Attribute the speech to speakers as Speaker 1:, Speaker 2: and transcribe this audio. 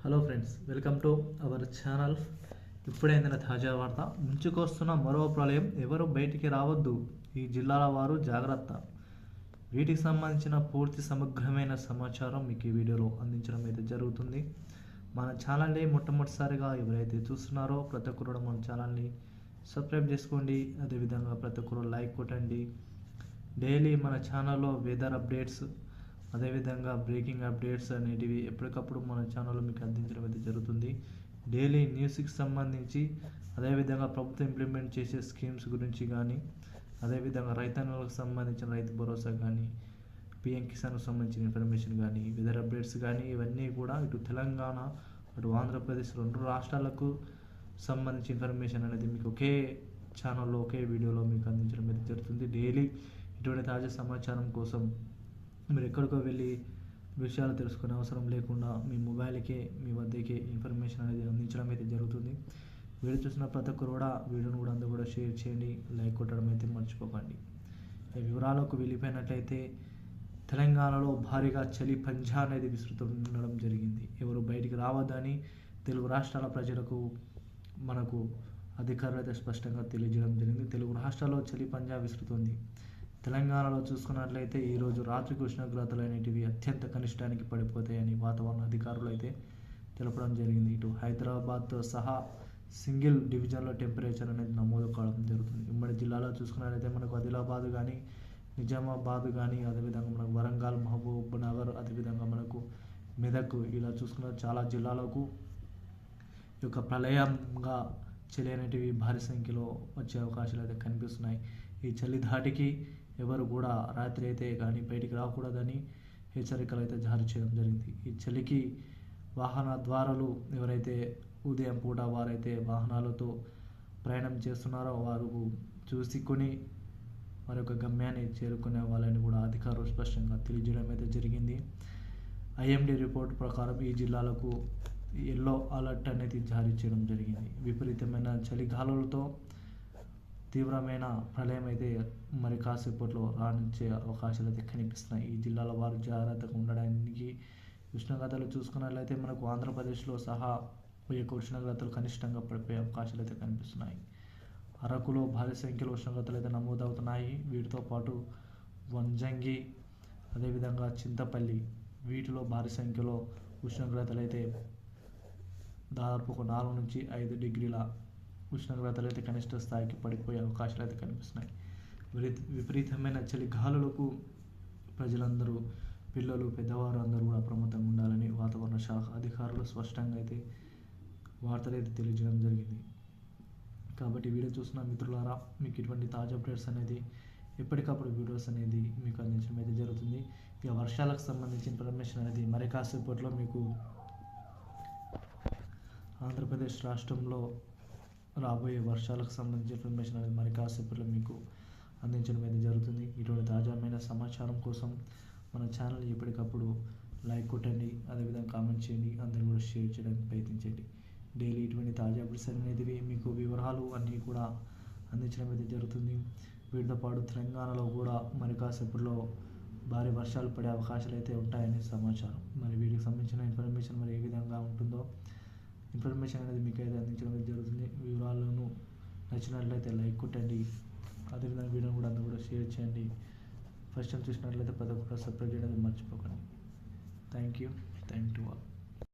Speaker 1: Hello friends, welcome to our channel. ఇప్పుడైందిన తాజా వార్త. ముంచుకొస్తున్న మరో ప్రళయం, ఎవరు బయటికి రావద్దు, ఈ జిల్లాల వారు జాగ్రత్త. వీటికి సంబంధించిన పూర్తి సమగ్రమైన సమాచారం మీకు ఈ వీడియోలో అందించడం అయితే జరుగుతుంది. మన ఛానల్ని మొట్టమొదటిసారిగా ఎవరైతే చూస్తున్నారో ప్రతి ఒక్కరు మన ఛానల్ని సబ్స్క్రైబ్ చేసుకోండి. అదేవిధంగా ప్రతి ఒక్కరు లైక్ కొట్టండి. డైలీ మన ఛానల్లో వెదర్ అప్డేట్స్, అదేవిధంగా బ్రేకింగ్ అప్డేట్స్ అనేటివి ఎప్పటికప్పుడు మన ఛానల్లో మీకు అందించడం అయితే జరుగుతుంది. డైలీ న్యూస్కి సంబంధించి, అదేవిధంగా ప్రభుత్వం ఇంప్లిమెంట్ చేసే స్కీమ్స్ గురించి కానీ, అదేవిధంగా రైతన్నలకు సంబంధించిన రైతు భరోసా కానీ, పిఎం కిసాన్కు సంబంధించిన ఇన్ఫర్మేషన్ కానీ, వెదర్ అప్డేట్స్ కానీ, ఇవన్నీ కూడా ఇటు తెలంగాణ అటు ఆంధ్రప్రదేశ్ రెండు రాష్ట్రాలకు సంబంధించి ఇన్ఫర్మేషన్ అనేది మీకు ఒకే ఛానల్లో ఒకే వీడియోలో మీకు అందించడం అయితే జరుగుతుంది. డైలీ ఇటువంటి తాజా సమాచారం కోసం మీరు ఎక్కడికో వెళ్ళి విషయాలు తెలుసుకునే అవసరం లేకుండా మీ మొబైల్కే, మీ వద్దకే ఇన్ఫర్మేషన్ అనేది అందించడం అయితే జరుగుతుంది. వీడియో చూసిన ప్రతి ఒక్కరు కూడా వీడియోను కూడా అందరూ కూడా షేర్ చేయండి, లైక్ కొట్టడం అయితే మర్చిపోకండి. ఈ వివరాలకు వెళ్ళిపోయినట్లయితే, తెలంగాణలో భారీగా చలి పంజా అనేది విస్తృతం ఉండడం జరిగింది. ఎవరు బయటికి రావద్దని తెలుగు రాష్ట్రాల ప్రజలకు మనకు అధికారులు అయితే స్పష్టంగా తెలియజేయడం జరిగింది. తెలుగు రాష్ట్రాల్లో చలి పంజా విస్తృతుంది. తెలంగాణలో చూసుకున్నట్లయితే ఈరోజు రాత్రికి ఉష్ణోగ్రతలు అనేటివి అత్యంత కనిష్టానికి పడిపోతాయని వాతావరణ అధికారులు అయితే తెలపడం జరిగింది. ఇటు హైదరాబాద్తో సహా సింగిల్ డివిజన్లో టెంపరేచర్ అనేది నమోదు కావడం జరుగుతుంది. ఉమ్మడి జిల్లాలో చూసుకున్నట్లయితే మనకు ఆదిలాబాద్ కానీ, నిజామాబాద్ కానీ, అదేవిధంగా మనకు వరంగల్, మహబూబ్ నగర్, అదేవిధంగా మనకు మెదక్, ఇలా చూసుకున్న చాలా జిల్లాలకు ఈ యొక్క ప్రళయంగా చలి అనేటివి భారీ సంఖ్యలో వచ్చే అవకాశాలు అయితే కనిపిస్తున్నాయి. ఈ చలి ధాటికి ఎవరు కూడా రాత్రి అయితే కానీ బయటికి రాకూడదని హెచ్చరికలు అయితే జారీ చేయడం జరిగింది. ఈ చలికి వాహనదారులు ఎవరైతే ఉదయం పూట వారైతే వాహనాలతో ప్రయాణం చేస్తున్నారో వారు చూసుకొని వారి యొక్క గమ్యాన్ని చేరుకునే వాళ్ళని కూడా అధికారులు స్పష్టంగా తెలియజేయడం అయితే జరిగింది. ఐఎండీ రిపోర్ట్ ప్రకారం ఈ జిల్లాలకు ఎల్లో అలర్ట్ అనేది జారీ చేయడం జరిగింది. విపరీతమైన చలిగాలులతో తీవ్రమైన ప్రళయం అయితే మరి కాసేపట్లో రాణించే అవకాశాలు అయితే కనిపిస్తున్నాయి. ఈ జిల్లాల వారు జాగ్రత్తగా ఉండడానికి ఉష్ణోగ్రతలు చూసుకున్నట్లయితే మనకు ఆంధ్రప్రదేశ్లో సహా ఈ యొక్క ఉష్ణోగ్రతలు కనిష్టంగా పడిపోయే అవకాశాలు అయితే కనిపిస్తున్నాయి. అరకులో భారీ సంఖ్యలో ఉష్ణోగ్రతలు అయితే నమోదవుతున్నాయి. వీటితో పాటు వంజంగి, అదేవిధంగా చింతపల్లి, వీటిలో భారీ సంఖ్యలో ఉష్ణోగ్రతలు అయితే దాదాపు ఒక 4 నుంచి 5 డిగ్రీల ఉష్ణోగ్రతలు అయితే కనిష్ట స్థాయికి పడిపోయే అవకాశాలు అయితే కనిపిస్తున్నాయి. విపరీతమైన చలి గాలులకు ప్రజలందరూ, పిల్లలు, పెద్దవారు అందరూ కూడా అప్రమత్తంగా ఉండాలని వాతావరణ శాఖ అధికారులు స్పష్టంగా అయితే వార్తలు అయితే తెలియజేయడం జరిగింది. కాబట్టి వీడియో చూస్తున్న మిత్రులారా, మీకు ఇటువంటి తాజా అప్డేట్స్ అనేది ఎప్పటికప్పుడు వీడియోస్ అనేది మీకు అందించడం అయితే జరుగుతుంది. ఇక వర్షాలకు సంబంధించిన ఇన్ఫర్మేషన్ అనేది మరి కాసేపట్లో మీకు ఆంధ్రప్రదేశ్ రాష్ట్రంలో రాబోయే వర్షాలకు సంబంధించిన ఇన్ఫర్మేషన్ అనేది మరి కాసేపట్లో మీకు అందించడం అయితే జరుగుతుంది. ఇటువంటి తాజామైన సమాచారం కోసం మన ఛానల్ ఎప్పటికప్పుడు లైక్ కొట్టండి, అదేవిధంగా కామెంట్ చేయండి, అందరూ కూడా షేర్ చేయడానికి ప్రయత్నించండి. డైలీ ఇటువంటి తాజా అప్డేట్స్ అనేది మీకు వివరాలు అన్నీ కూడా అందించడం అయితే జరుగుతుంది. వీటితో పాటు తెలంగాణలో కూడా మరి కాసేపట్లో భారీ వర్షాలు పడే అవకాశాలు అయితే ఉంటాయని సమాచారం. మరి వీటికి సంబంధించిన ఇన్ఫర్మేషన్ మరి ఏ విధంగా ఉంటుందో ఇన్ఫర్మేషన్ అనేది మీకు అయితే అందించడం జరుగుతుంది. వివరాలను నచ్చినట్లయితే లైక్ కొట్టండి, అదేవిధంగా వీడియోని కూడా అందరూ కూడా షేర్ చేయండి. ఫస్ట్ టైం చూసినట్లయితే ప్రతి ఒక్కరు సబ్స్క్రైబ్ చేయడం మర్చిపోకండి. Thank you.